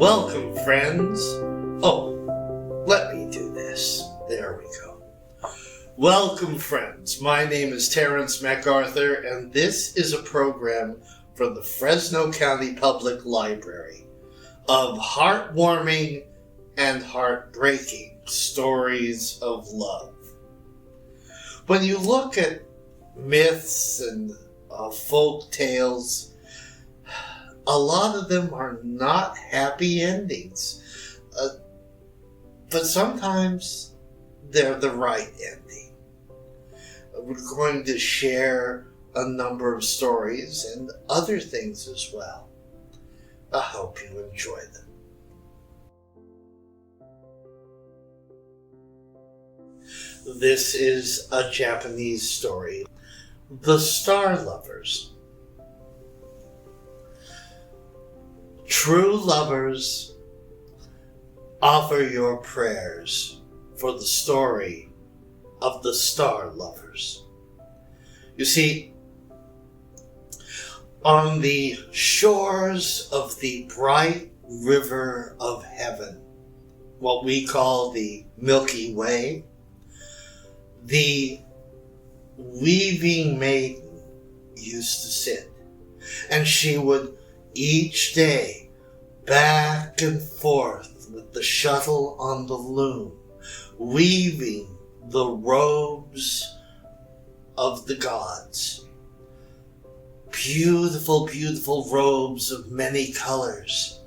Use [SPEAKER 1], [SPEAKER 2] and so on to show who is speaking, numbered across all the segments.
[SPEAKER 1] Welcome, friends. Oh, let me do this. There we go. Welcome, friends. My name is Terrance MacArthur, and this is a program from the Fresno County Public Library of heartwarming and heartbreaking stories of love. When you look at myths and folk tales, a lot of them are not happy endings, but sometimes they're the right ending. We're going to share a number of stories and other things as well. I hope you enjoy them. This is a Japanese story, The Star Lovers. True lovers, offer your prayers for the story of the Star Lovers. You see, on the shores of the bright river of heaven, what we call the Milky Way, the weaving maiden used to sit, and she would each day back and forth with the shuttle on the loom, weaving the robes of the gods. Beautiful, beautiful robes of many colors.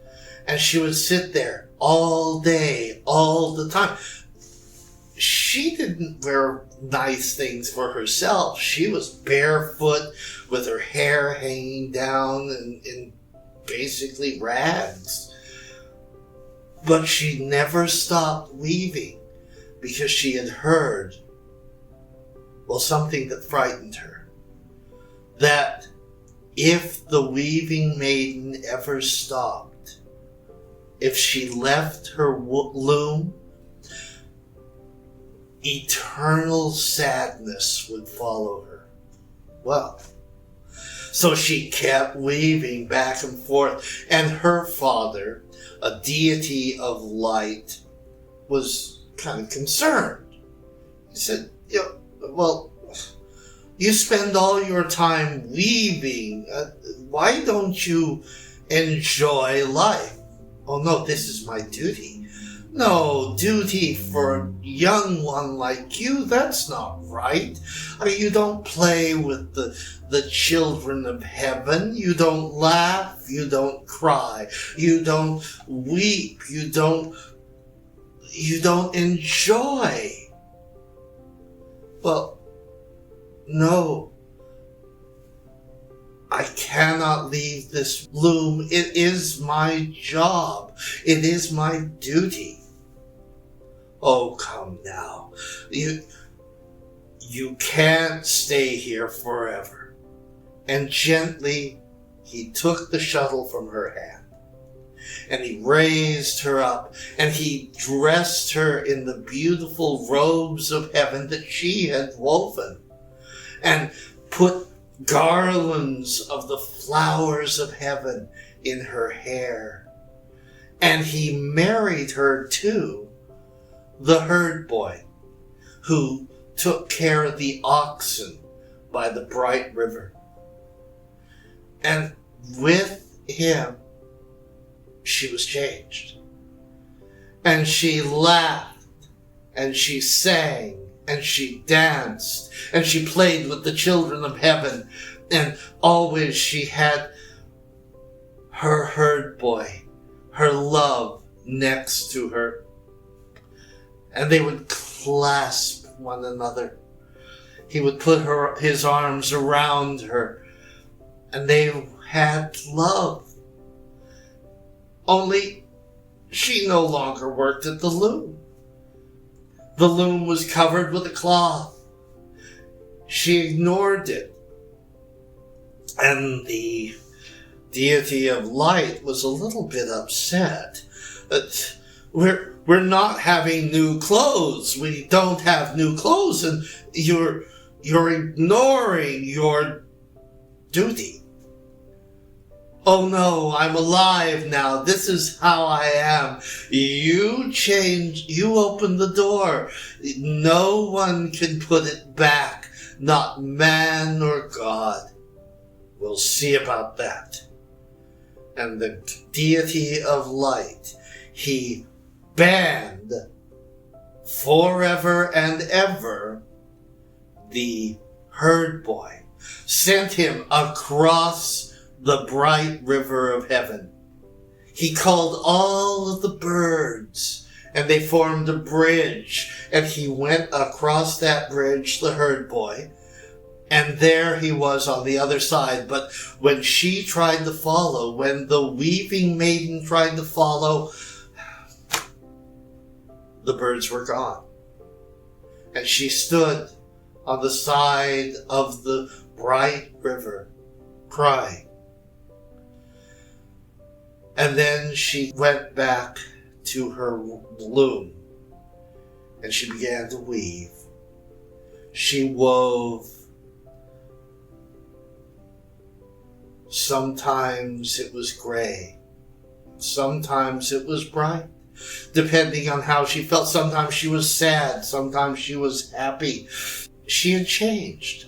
[SPEAKER 1] And she would sit there all day, all the time. She didn't wear nice things for herself. She was barefoot with her hair hanging down in basically rags. But she never stopped weaving because she had heard, something that frightened her. That if the weaving maiden ever stopped, if she left her loom, eternal sadness would follow her. So she kept weaving back and forth, and her father, a deity of light, was kind of concerned. He said, you spend all your time weaving. Why don't you enjoy life? Oh no, this is my duty. No, duty for a young one like you, that's not right. You don't play with the children of heaven. You don't laugh. You don't cry. You don't weep. You don't enjoy. No. I cannot leave this loom. It is my job. It is my duty. Oh, come now. You can't stay here forever. And gently, he took the shuttle from her hand, and he raised her up, and he dressed her in the beautiful robes of heaven that she had woven, and put garlands of the flowers of heaven in her hair. And he married her to the herd boy who took care of the oxen by the bright river. And with him, she was changed. And she laughed, and she sang, and she danced, and she played with the children of heaven. And always she had her herd boy, her love, next to her. And they would clasp one another. He would put his arms around her, and they had love. Only she no longer worked at the loom. The loom was covered with a cloth. She ignored it. And the deity of light was a little bit upset. We're not having new clothes. We don't have new clothes, and you're ignoring your duty. Oh no, I'm alive now. This is how I am. You opened the door. No one can put it back. Not man nor God. We'll see about that. And the deity of light, he banned forever and ever the herd boy, sent him across the bright river of heaven. He called all of the birds, and they formed a bridge, and he went across that bridge, the herd boy, and there he was on the other side. But when she tried to follow, when the weaving maiden tried to follow, the birds were gone. And she stood on the side of the bright river, crying. And then she went back to her loom, and she began to weave. She wove. Sometimes it was gray. Sometimes it was bright, depending on how she felt. Sometimes she was sad. Sometimes she was happy. She had changed.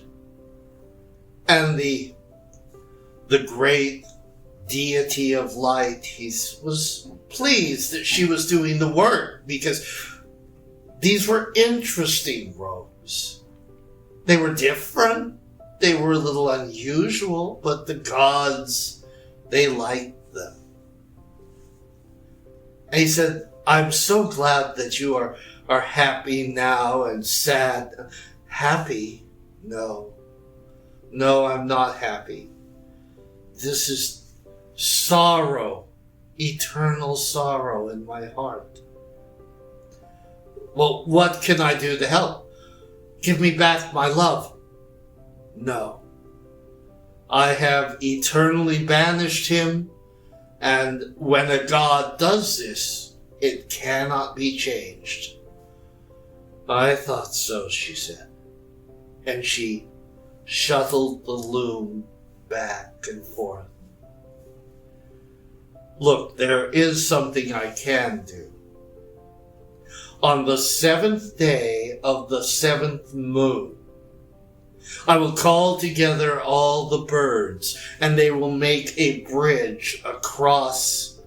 [SPEAKER 1] And the great deity of light, he was pleased that she was doing the work, because these were interesting robes. They were different. They were a little unusual, but the gods, they liked them. And he said, I'm so glad that you are happy now and sad. Happy? No. No, I'm not happy. This is sorrow, eternal sorrow in my heart. Well, what can I do to help? Give me back my love. No. I have eternally banished him, and when a god does this, it cannot be changed. I thought so, she said. And she shuttled the loom back and forth. Look, there is something I can do. On the 7th day of the 7th moon, I will call together all the birds, and they will make a bridge across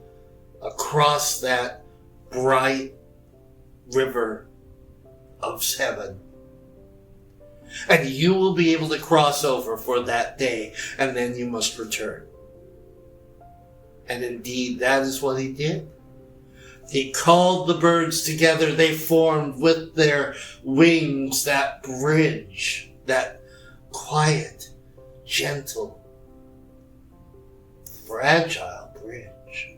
[SPEAKER 1] that bright river of heaven. And you will be able to cross over for that day, and then you must return. And indeed, that is what he did. He called the birds together. They formed with their wings that bridge, that quiet, gentle, fragile bridge.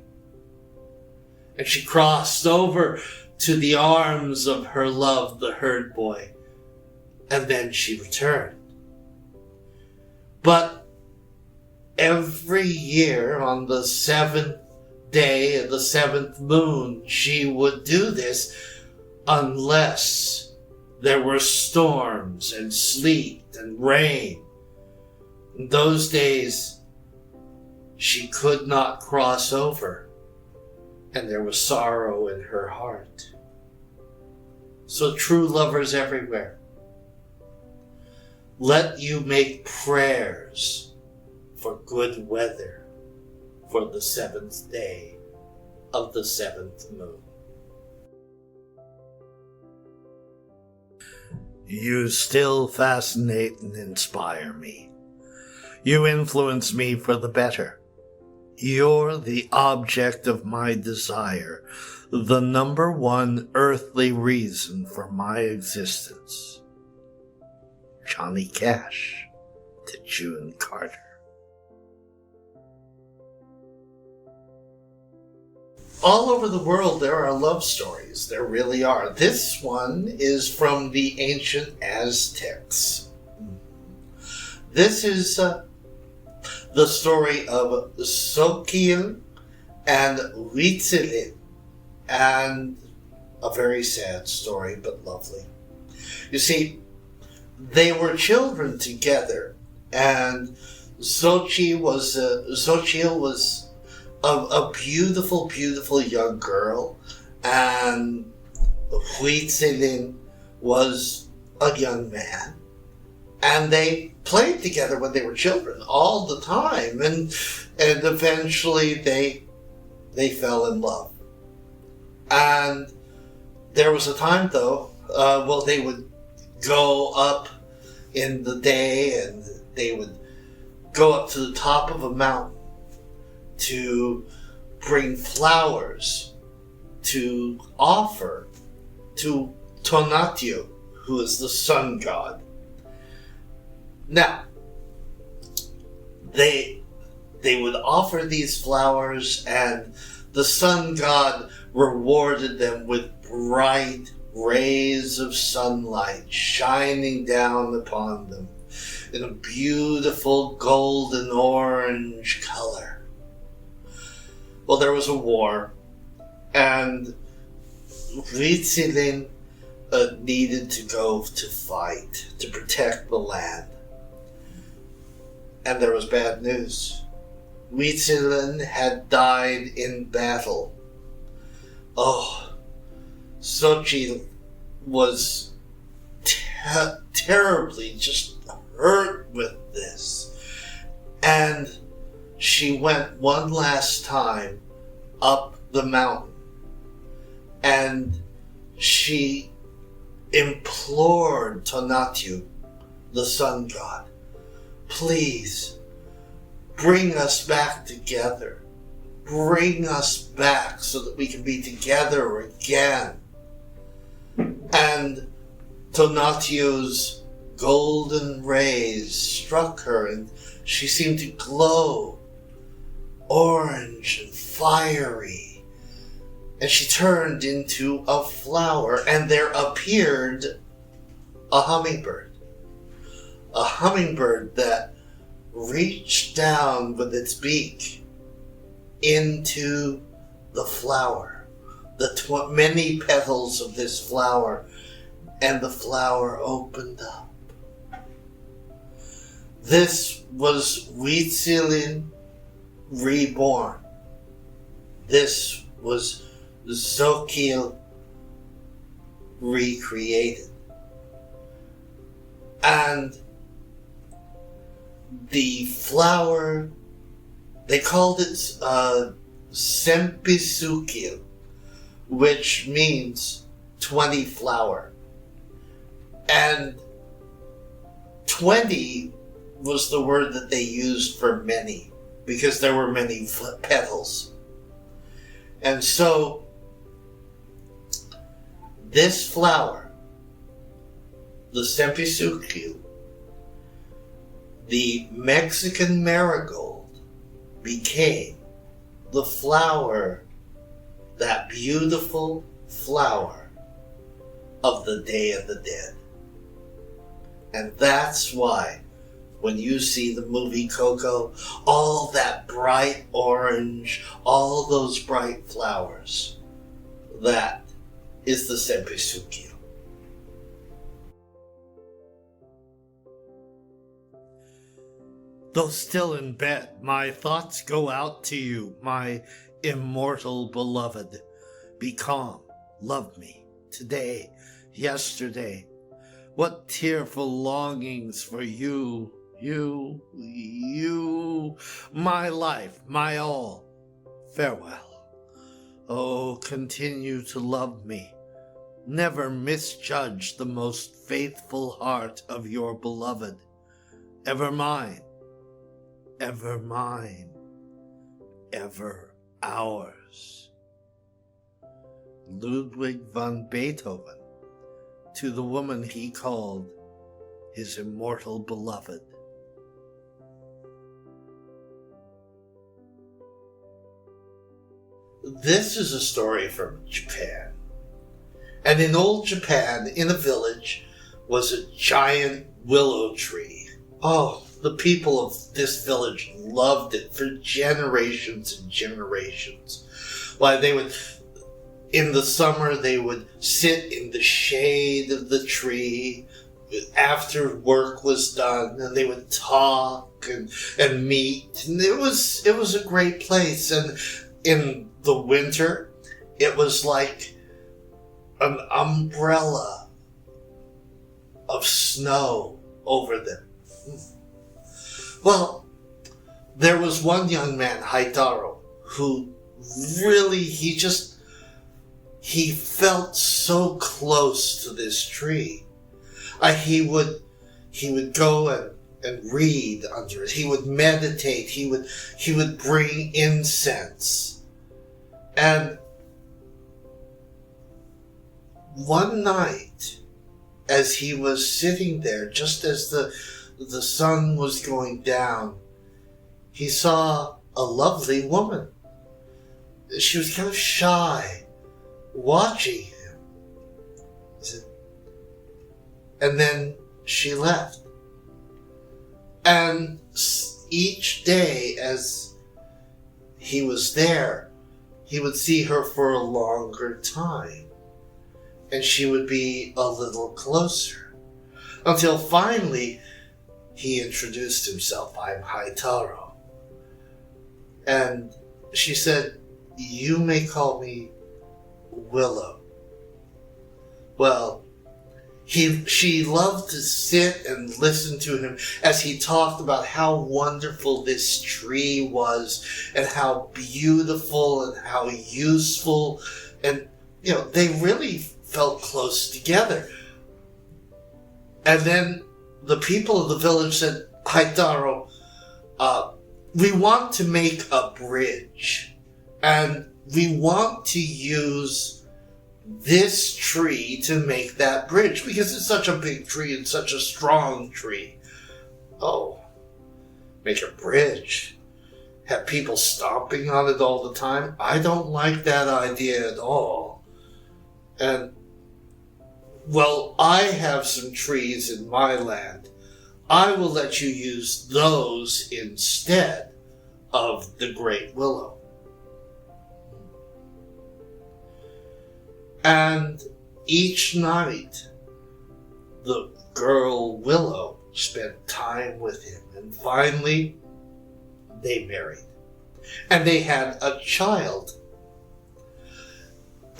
[SPEAKER 1] And she crossed over to the arms of her love, the herd boy, and then she returned. But every year on the 7th day of the 7th moon, she would do this unless there were storms and sleet and rain. In those days, she could not cross over, and there was sorrow in her heart. So true lovers everywhere, let you make prayers for good weather for the 7th day of the 7th moon. You still fascinate and inspire me. You influence me for the better. You're the object of my desire, the number one earthly reason for my existence. Johnny Cash to June Carter. All over the world, there are love stories. There really are. This one is from the ancient Aztecs. This is the story of Xochitl and Huitzilin, and a very sad story, but lovely. You see, they were children together, and Xochitl was a beautiful, beautiful young girl, and Huitzilin was a young man, and they played together when they were children all the time, and eventually they fell in love. And there was a time, though, they would go up in the day, and they would go up to the top of a mountain to bring flowers to offer to Tonatiuh, who is the sun god. Now, they would offer these flowers, and the sun god rewarded them with bright rays of sunlight shining down upon them in a beautiful golden orange color. Well, there was a war, and Huitzilin needed to go to fight to protect the land. And there was bad news. Huitzilin had died in battle. Oh, Xochitl was terribly just hurt with this. And she went one last time up the mountain, and she implored Tonatiuh, the sun god, please bring us back together. Bring us back so that we can be together again. And Tonatiuh's golden rays struck her, and she seemed to glow orange and fiery. And she turned into a flower, and there appeared a hummingbird. A hummingbird that reached down with its beak into the flower, the many petals of this flower, and the flower opened up. This was Huitzilin reborn. This was Xochitl recreated. And the flower, they called it Sempisukil, which means 20 flower. And 20 was the word that they used for many, because there were many petals. And so, this flower, the Sempisukil, the Mexican marigold, became the flower, that beautiful flower of the Day of the Dead. And that's why when you see the movie Coco, all that bright orange, all those bright flowers, that is the Sempisukil. Though still in bed, my thoughts go out to you, my immortal beloved. Be calm, love me, today, yesterday. What tearful longings for you, my life, my all. Farewell. Oh, continue to love me. Never misjudge the most faithful heart of your beloved. Ever mine, ever mine, ever ours. Ludwig van Beethoven, to the woman he called his immortal beloved. This is a story from Japan. And in old Japan, in a village, was a giant willow tree. Oh, the people of this village loved it for generations and generations. Why, in the summer, they would sit in the shade of the tree after work was done, and they would talk cook and meat. And it was a great place. And in the winter, it was like an umbrella of snow over them. Well, there was one young man, Haitaro, who really, he felt so close to this tree. He would go and read under it. He would meditate. He would bring incense. And one night, as he was sitting there, just as the sun was going down, he saw a lovely woman. She was kind of shy, watching him. And then she left. And each day as he was there, he would see her for a longer time. And she would be a little closer. Until finally, he introduced himself. I'm Haitaro. And she said, you may call me Willow. Well, she loved to sit and listen to him as he talked about how wonderful this tree was and how beautiful and how useful. And, they really felt close together. And then the people of the village said, Haitaro, we want to make a bridge. And we want to use this tree to make that bridge because it's such a big tree and such a strong tree. Oh, make a bridge? Have people stomping on it all the time? I don't like that idea at all. And, well, I have some trees in my land. I will let you use those instead of the great willow. And each night, the girl Willow spent time with him. And finally, they married. And they had a child.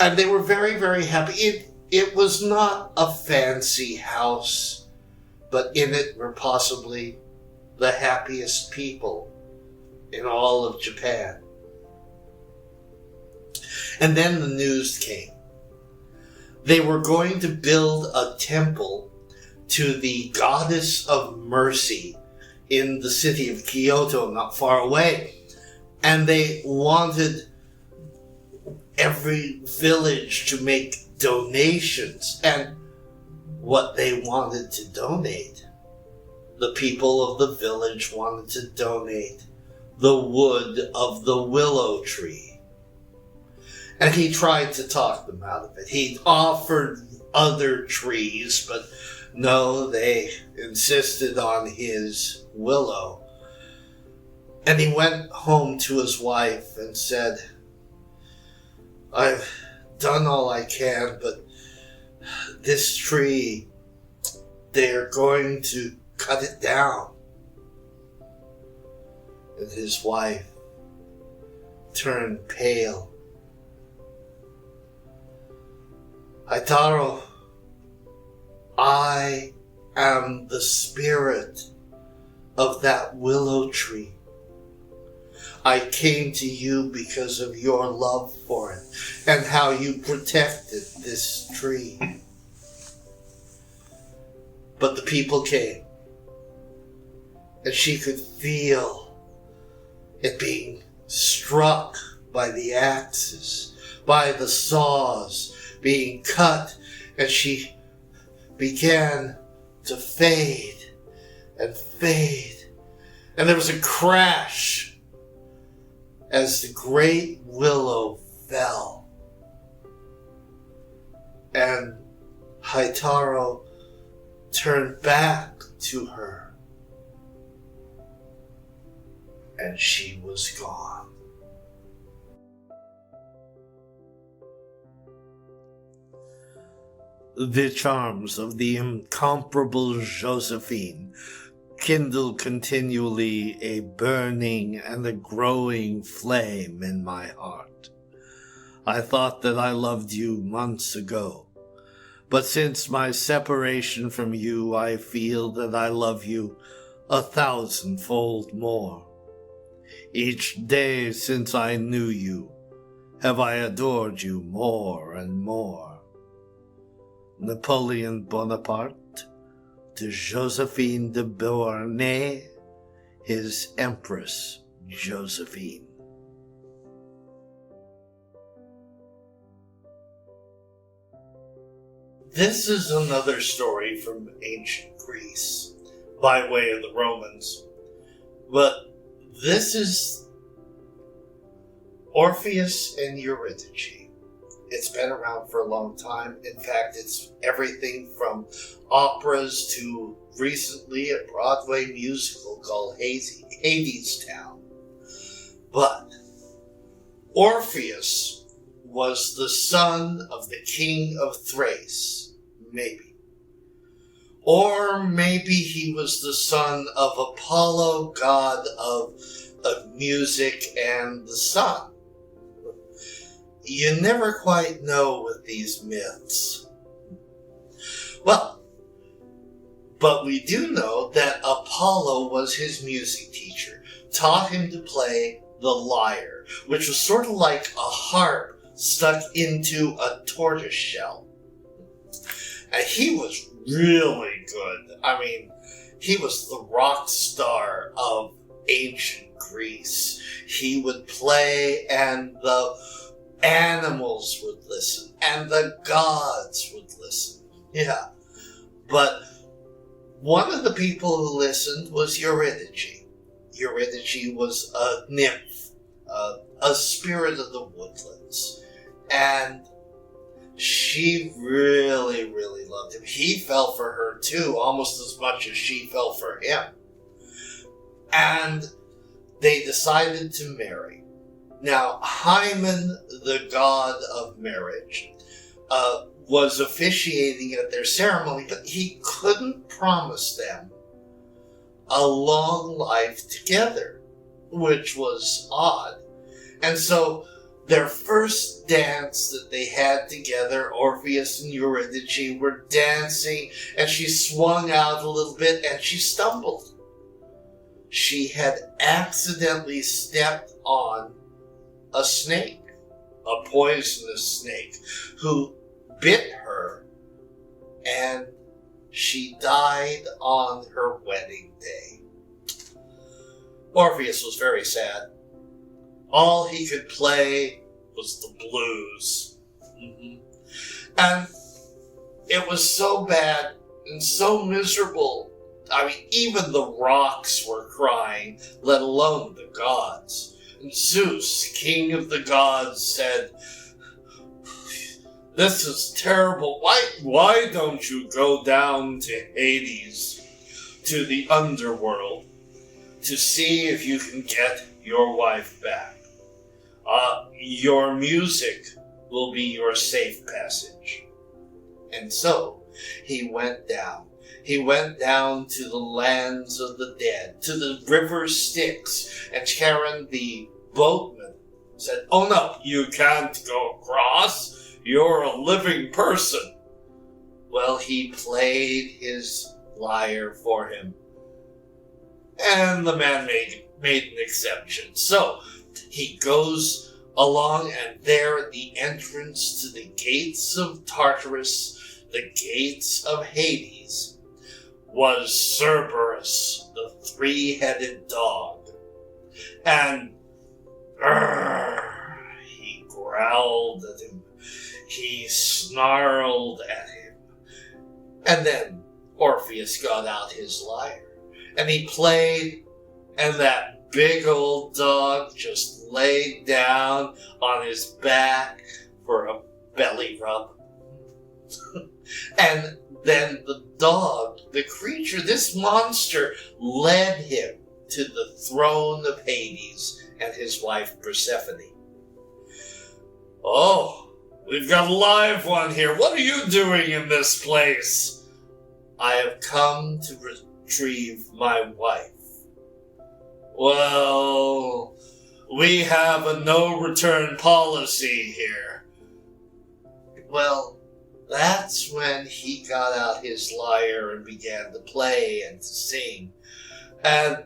[SPEAKER 1] And they were very, very happy. It was not a fancy house, but in it were possibly the happiest people in all of Japan. And then the news came. They were going to build a temple to the goddess of mercy in the city of Kyoto, not far away. And they wanted every village to make donations. And what they wanted to donate, the people of the village wanted to donate the wood of the willow tree. And he tried to talk them out of it. He offered other trees, but no, they insisted on his willow. And he went home to his wife and said, I've done all I can, but this tree, they're going to cut it down. And his wife turned pale. Haitaro, I am the spirit of that willow tree. I came to you because of your love for it and how you protected this tree. But the people came, and she could feel it being struck by the axes, by the saws, being cut, and she began to fade and fade. And there was a crash as the great willow fell. And Haitaro turned back to her, and she was gone. The charms of the incomparable Josephine kindle continually a burning and a growing flame in my heart. I thought that I loved you months ago, but since my separation from you, I feel that I love you 1,000-fold more. Each day since I knew you, have I adored you more and more. Napoleon Bonaparte to Josephine de Beauharnais, his Empress Josephine. This is another story from ancient Greece, by way of the Romans, but this is Orpheus and Eurydice. It's been around for a long time. In fact, it's everything from operas to recently a Broadway musical called Hadestown. But Orpheus was the son of the king of Thrace, maybe. Or maybe he was the son of Apollo, god of music and the sun. You never quite know with these myths. Well, but we do know that Apollo was his music teacher, taught him to play the lyre, which was sort of like a harp stuck into a tortoise shell. And he was really good. I mean, he was the rock star of ancient Greece. He would play and the animals would listen, and the gods would listen. Yeah. But one of the people who listened was Eurydice. Eurydice was a nymph, a spirit of the woodlands. And she really, really loved him. He fell for her too, almost as much as she fell for him. And they decided to marry. Now, Hymen, the god of marriage, was officiating at their ceremony, but he couldn't promise them a long life together, which was odd. And so their first dance that they had together, Orpheus and Eurydice were dancing, and she swung out a little bit and she stumbled. She had accidentally stepped on a snake, a poisonous snake, who bit her, and she died on her wedding day. Orpheus was very sad. All he could play was the blues. And it was so bad and so miserable. I mean, even the rocks were crying, let alone the gods. And Zeus, king of the gods, said, "This is terrible. Why don't you go down to Hades, to the underworld, to see if you can get your wife back? Your music will be your safe passage." And so he went down. He went down to the lands of the dead, to the river Styx, and Charon the boatman said, "Oh no, you can't go across. You're a living person." Well, he played his lyre for him, and the man made an exception. So he goes along, and there at the entrance to the gates of Tartarus, the gates of Hades, was Cerberus, the three-headed dog. And he growled at him. He snarled at him. And then Orpheus got out his lyre, and he played, and that big old dog just laid down on his back for a belly rub. And then the dog, the creature, this monster, led him to the throne of Hades and his wife Persephone. "Oh, we've got a live one here. What are you doing in this place?" "I have come to retrieve my wife. Well, we have a no-return policy here. Well, that's when he got out his lyre and began to play and to sing. And,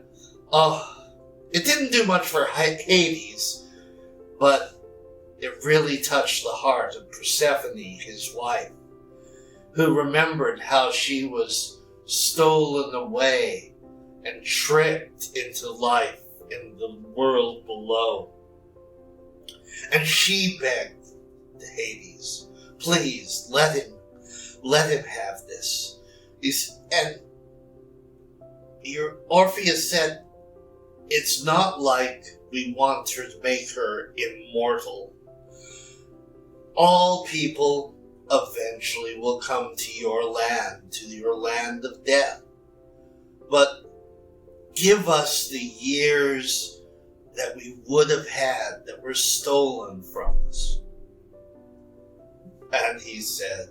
[SPEAKER 1] it didn't do much for Hades, but it really touched the heart of Persephone, his wife, who remembered how she was stolen away and tricked into life in the world below. And she begged to Hades, please, let him have this. And Orpheus said, it's not like we want her to make her immortal. All people eventually will come to your land of death. But give us the years that we would have had that were stolen from us. And he said,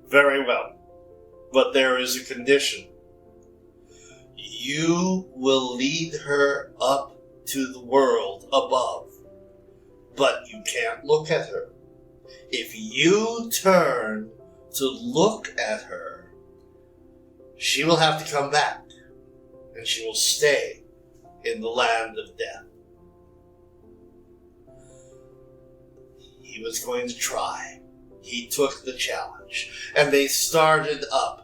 [SPEAKER 1] very well, but there is a condition. You will lead her up to the world above, but you can't look at her. If you turn to look at her, she will have to come back, and she will stay in the land of death. He was going to try. He took the challenge, and they started up.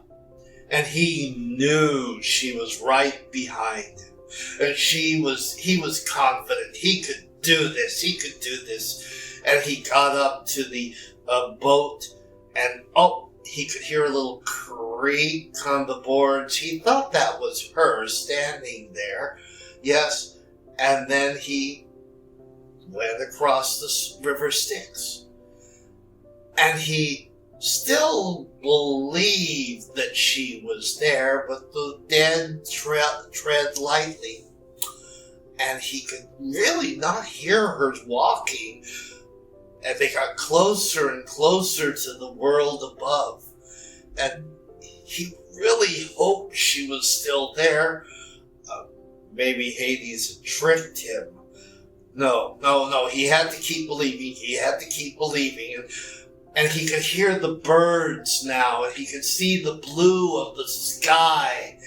[SPEAKER 1] And he knew she was right behind him. And he was confident. He could do this. He could do this. And he got up to the boat, and he could hear a little creak on the boards. He thought that was her standing there. Yes. And then he went across the river Styx. And he still believed that she was there, but the dead tread lightly, and he could really not hear her walking, and they got closer and closer to the world above, and he really hoped she was still there. Maybe Hades had tricked him. No, he had to keep believing, and he could hear the birds now, and he could see the blue of the sky.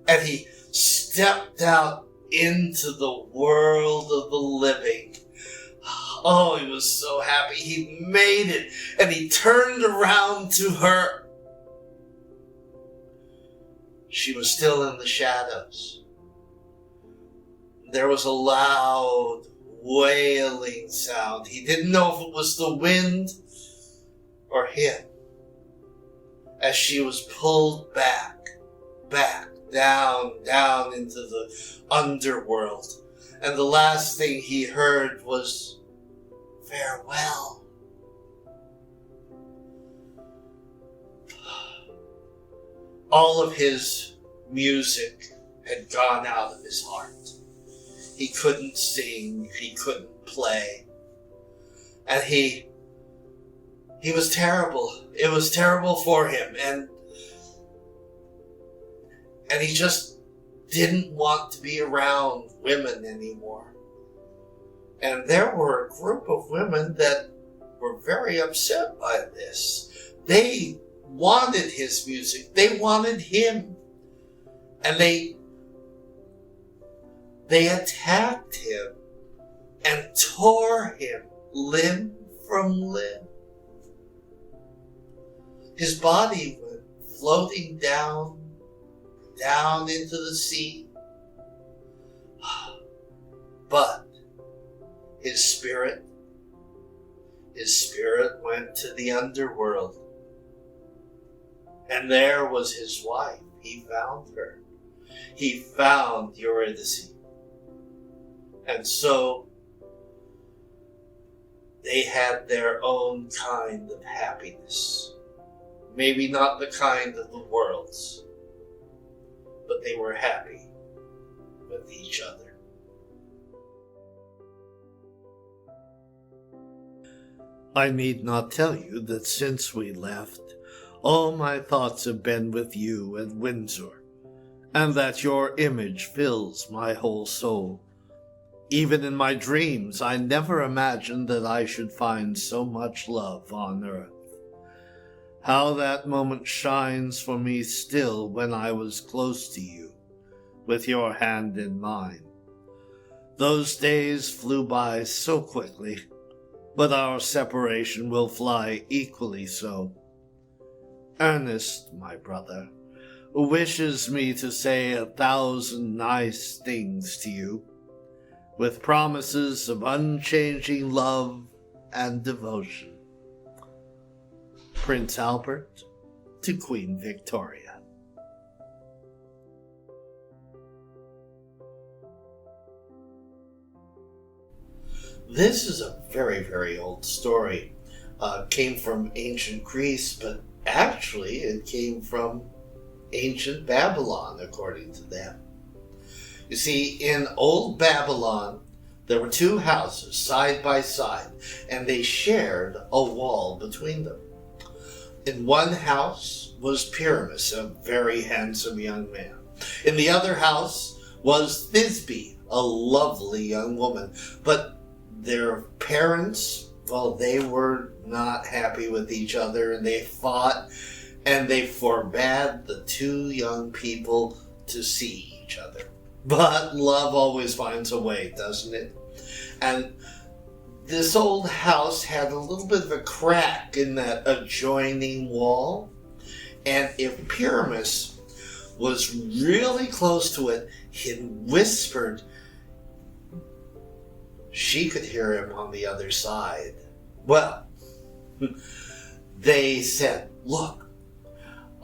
[SPEAKER 1] And he stepped out into the world of the living. Oh, he was so happy. He made it, and he turned around to her. She was still in the shadows. There was a loud wailing sound. He didn't know if it was the wind or him, as she was pulled back, down into the underworld. And the last thing he heard was, farewell. All of his music had gone out of his heart. He couldn't sing, he couldn't play. And he was terrible. It was terrible for him. And he just didn't want to be around women anymore. And there were a group of women that were very upset by this. They wanted his music. They wanted him. And they attacked him and tore him limb from limb. His body went floating down into the sea. But his spirit went to the underworld. And there was his wife. He found her. He found Eurydice. And so they had their own kind of happiness. Maybe not the kind of the world's, but they were happy with each other. I need not tell you that since we left, all my thoughts have been with you at Windsor, and that your image fills my whole soul. Even in my dreams, I never imagined that I should find so much love on earth. How that moment shines for me still when I was close to you, with your hand in mine. Those days flew by so quickly, but our separation will fly equally so. Ernest, my brother, wishes me to say 1,000 nice things to you, with promises of unchanging love and devotion. Prince Albert to Queen Victoria. This is a very, very old story. Came from ancient Greece, but actually it came from ancient Babylon, according to them. You see, in old Babylon, there were two houses side by side, and they shared a wall between them. In one house was Pyramus, a very handsome young man. In the other house was Thisbe, a lovely young woman. But their parents, well, they were not happy with each other, and they fought, and they forbade the two young people to see each other. But love always finds a way, doesn't it? And this old house had a little bit of a crack in that adjoining wall. And if Pyramus was really close to it, he whispered, she could hear him on the other side. Well, they said, look,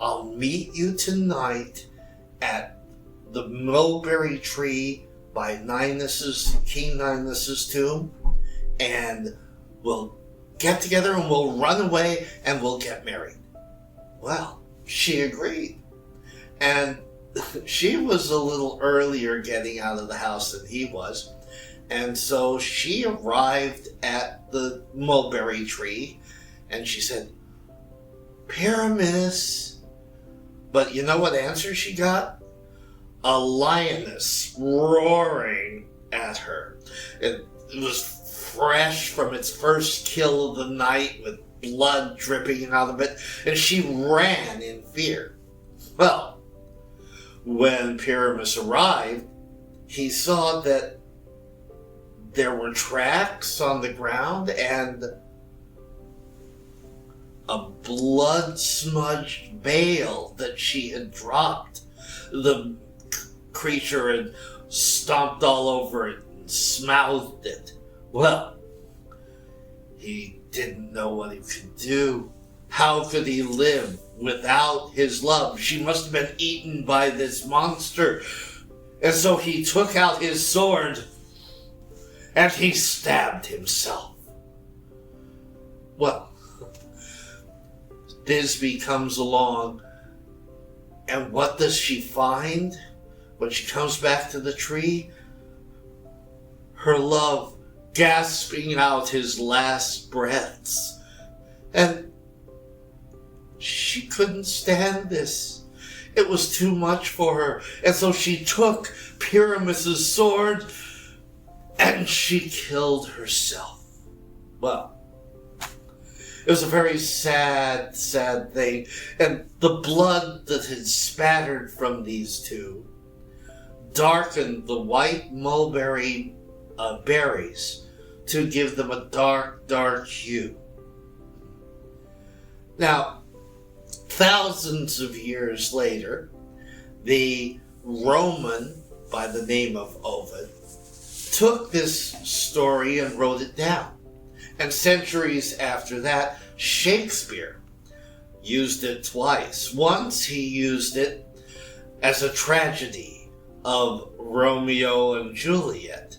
[SPEAKER 1] I'll meet you tonight at the mulberry tree by King Ninus's tomb, and we'll get together and we'll run away and we'll get married. Well, she agreed. And she was a little earlier getting out of the house than he was. And so she arrived at the mulberry tree and she said, Pyramus. But you know what answer she got? A lioness roaring at her. It was fresh from its first kill of the night with blood dripping out of it, and she ran in fear. Well, when Pyramus arrived, he saw that there were tracks on the ground and a blood-smudged veil that she had dropped. The creature had stomped all over it and smouthed it. Well, he didn't know what he could do. How could he live without his love? She must have been eaten by this monster. And so he took out his sword and he stabbed himself. Well, Thisbe comes along, and what does she find when she comes back to the tree? Her love gasping out his last breaths. And she couldn't stand this. It was too much for her. And so she took Pyramus's sword and she killed herself. Well, it was a very sad, sad thing. And the blood that had spattered from these two darkened the white mulberry berries to give them a dark, dark hue. Now, thousands of years later, the Roman by the name of Ovid took this story and wrote it down. And centuries after that, Shakespeare used it twice. Once he used it as a tragedy of Romeo and Juliet.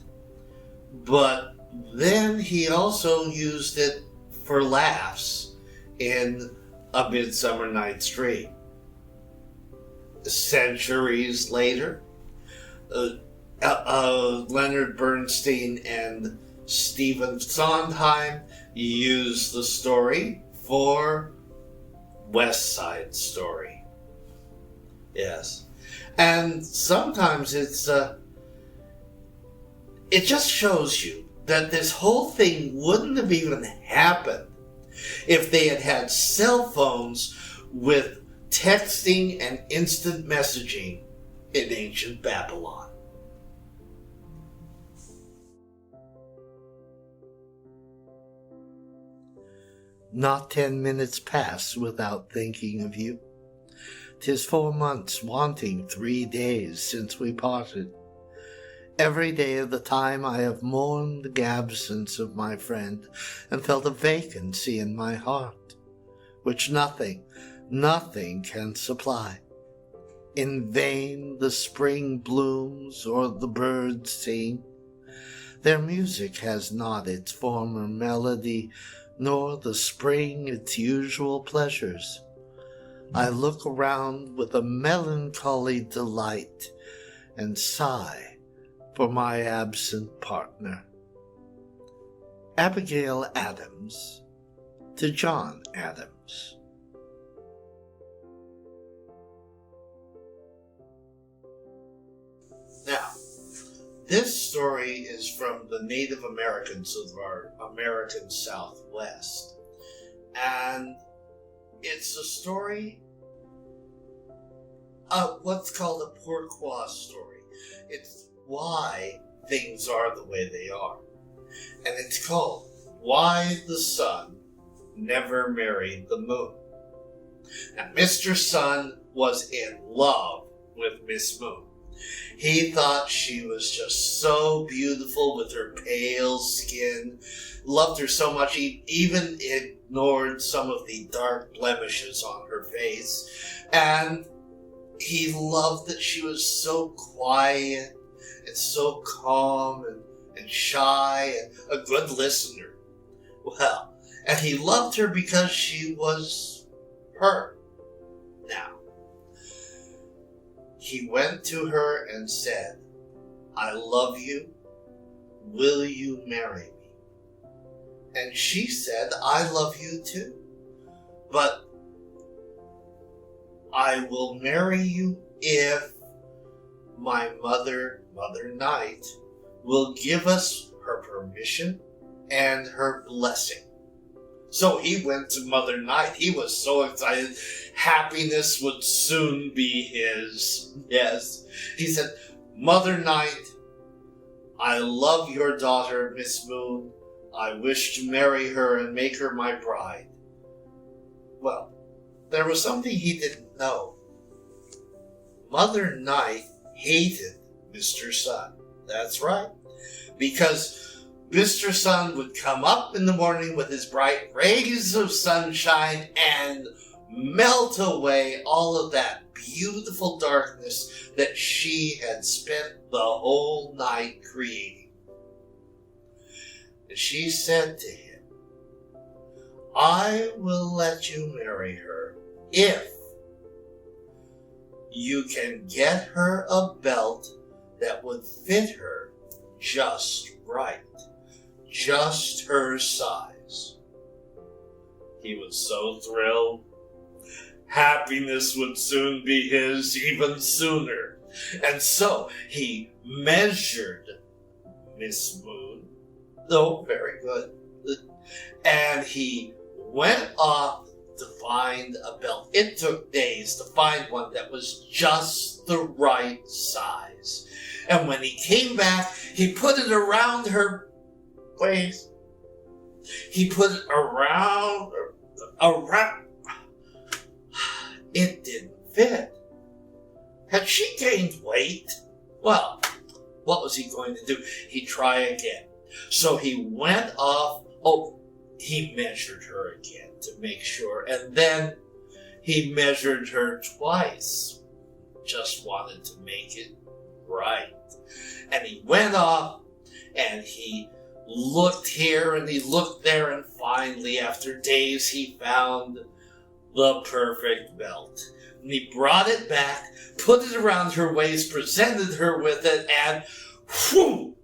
[SPEAKER 1] But then he also used it for laughs in A Midsummer Night's Dream. Centuries later, Leonard Bernstein and Stephen Sondheim used the story for West Side Story. Yes. And sometimes it just shows you that this whole thing wouldn't have even happened if they had had cell phones with texting and instant messaging in ancient Babylon. Not 10 minutes pass without thinking of you. 'Tis 4 months wanting 3 days since we parted. Every day of the time I have mourned the absence of my friend and felt a vacancy in my heart, which nothing can supply. In vain the spring blooms or the birds sing. Their music has not its former melody, nor the spring its usual pleasures. I look around with a melancholy delight and sigh for my absent partner. Abigail Adams to John Adams. Now, this story is from the Native Americans of our American Southwest. And it's a story of what's called a pourquoi story. It's why things are the way they are. And it's called Why the Sun Never Married the Moon. And Mr. Sun was in love with Miss Moon. He thought she was just so beautiful with her pale skin, loved her so much he even ignored some of the dark blemishes on her face, and he loved that she was so quiet and so calm and shy and a good listener. Well, and he loved her because she was her. Now, he went to her and said, "I love you. Will you marry me?" And she said, "I love you too. But I will marry you if my Mother Night, will give us her permission and her blessing." So he went to Mother Night. He was so excited. Happiness would soon be his. Yes. He said, "Mother Night, I love your daughter, Miss Moon. I wish to marry her and make her my bride." Well, there was something he didn't know. Mother Night hated Mr. Sun. That's right. Because Mr. Sun would come up in the morning with his bright rays of sunshine and melt away all of that beautiful darkness that she had spent the whole night creating. And she said to him, "I will let you marry her if you can get her a belt that would fit her just right. Just her size." He was so thrilled. Happiness would soon be his, even sooner. And so he measured Miss Moon. Oh, very good. And he went off to find a belt. It took days to find one that was just the right size. And when he came back, he put it around her waist. He put it around. It didn't fit. Had she gained weight? Well, what was he going to do? He'd try again. So he went off. He measured her again to make sure. And then he measured her twice. Just wanted to make it right. And he went off and he looked here and he looked there, and finally, after days, he found the perfect belt. And he brought it back, put it around her waist, presented her with it, and whew,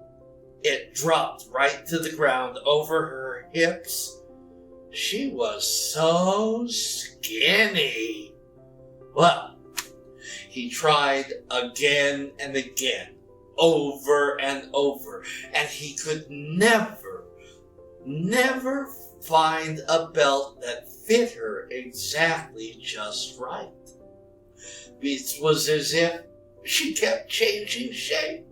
[SPEAKER 1] it dropped right to the ground over her hips. She was so skinny. Well, he tried again and again, over and over, and he could never find a belt that fit her exactly just right. It was as if she kept changing shape.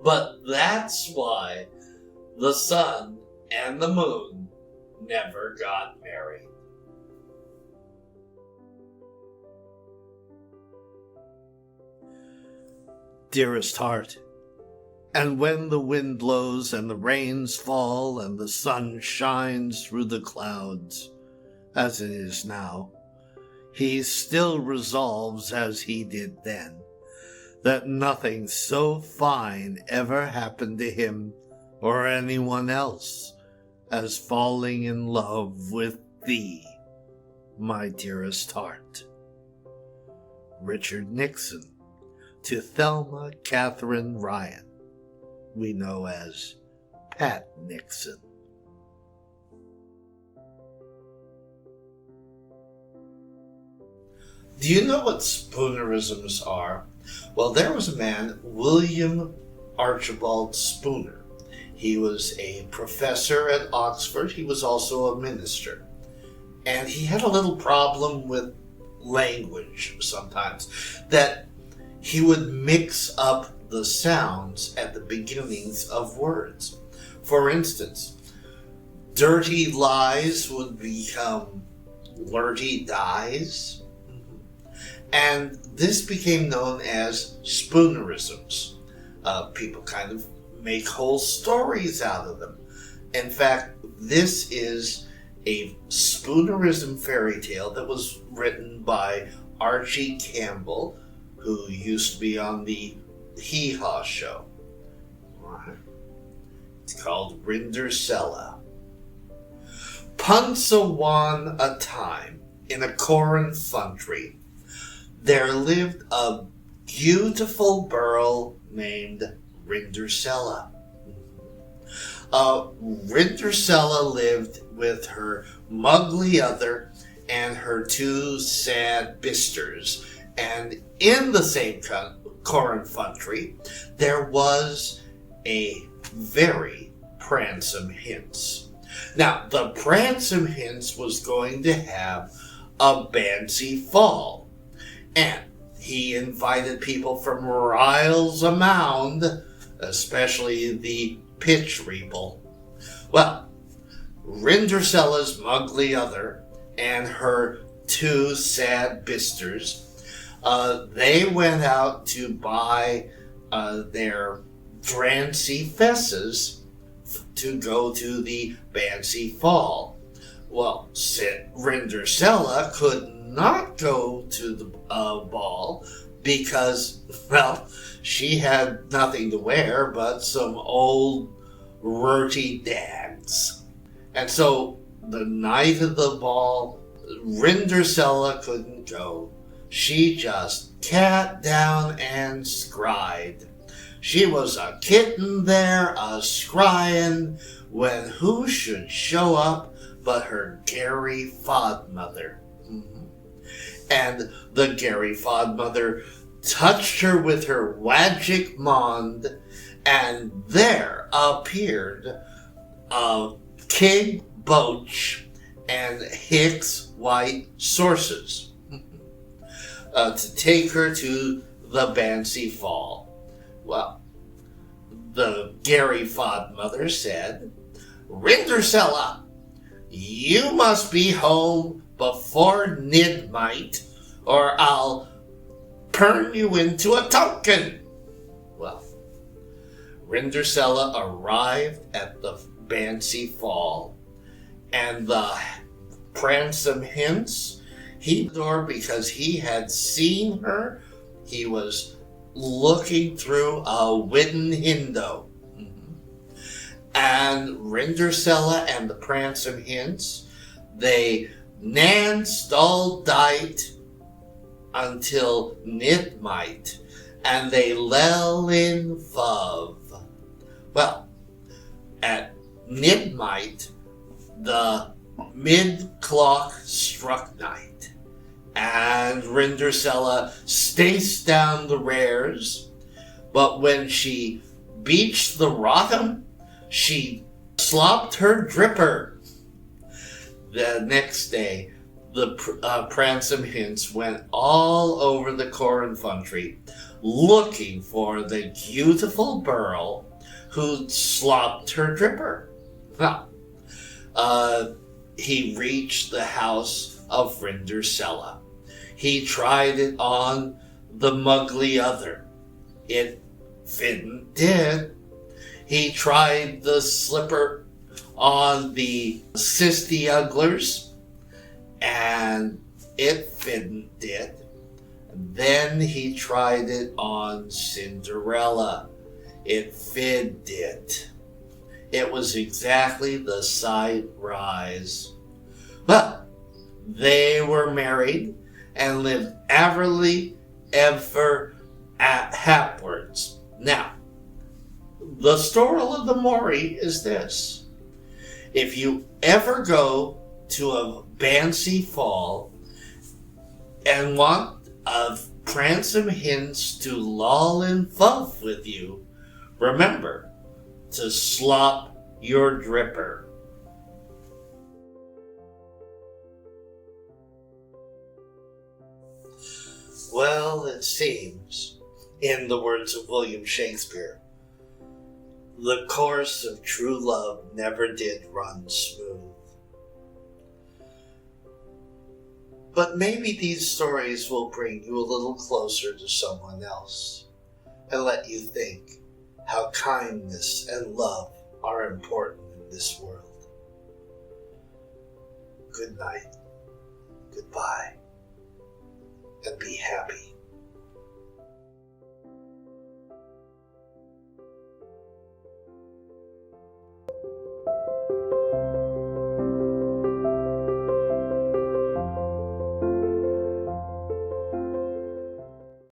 [SPEAKER 1] But that's why the sun and the moon never got married. Dearest heart, and when the wind blows and the rains fall and the sun shines through the clouds, as it is now, he still resolves, as he did then, that nothing so fine ever happened to him or anyone else as falling in love with thee, my dearest heart. Richard Nixon, to Thelma Catherine Ryan, we know as Pat Nixon. Do you know what Spoonerisms are? Well, there was a man, William Archibald Spooner. He was a professor at Oxford. He was also a minister. And he had a little problem with language sometimes, that he would mix up the sounds at the beginnings of words. For instance, dirty lies would become lurty dies. And this became known as Spoonerisms. People kind of make whole stories out of them. In fact, this is a Spoonerism fairy tale that was written by Archie Campbell, who used to be on the Hee Haw show. It's called Rindersella. Punce a wan a time, in a corn country, there lived a beautiful girl named Rindersella. Rindersella lived with her muggly other and her two sad bisters. And in the same corn country, there was a very pransome hince. Now, the pransome hince was going to have a bancy fall. And he invited people from riles a mound, especially the pitch reaple. Well, Rindersella's muggly other and her two sad bisters, they went out to buy their drancy fesses to go to the Bancy Fall. Well, Rindersella could not go to the ball because, well, she had nothing to wear but some old rurty dags. And so the night of the ball, Rindersella couldn't go. She just cat down and scried. She was a kitten there, a scrying, when who should show up but her Gary Fodmother. And the Gary Fodmother touched her with her wagic mond, and there appeared King Boach and Hicks White Sources to take her to the Bancy Fall. Well, the Gary Fodmother said, Rindersella, you must be home before midnight, or I'll turn you into a token. Well, Rindersella arrived at the Bancy Fall, and the pransome hince, he door because he had seen her. He was looking through a wooden window. And Rindersella and the pransome hince, they danced all night until midnight, and they lell in love. Well, at midnight, the mid-clock struck night, and Rindersella stinks down the rares, but when she beached the Rotham, she slopped her dripper. The next day, the Pransome Hints went all over the Corn Country looking for the beautiful Burl who slopped her dripper. Well, he reached the house of Rindersella. He tried it on the Muggly Other. It did. He tried the slipper on the Sisty Ugglers, and it did. Then he tried it on Cinderella. It did. It was exactly the sight rise. But they were married and lived happily ever afterwards. Now, the story of the Maury is this. If you ever go to a Bancy Fall and want a Pransome Hints to lull in love with you, remember to slop your dripper. Well, it seems, in the words of William Shakespeare, the course of true love never did run smooth. But maybe these stories will bring you a little closer to someone else and let you think how kindness and love are important in this world. Good night, goodbye, and be happy.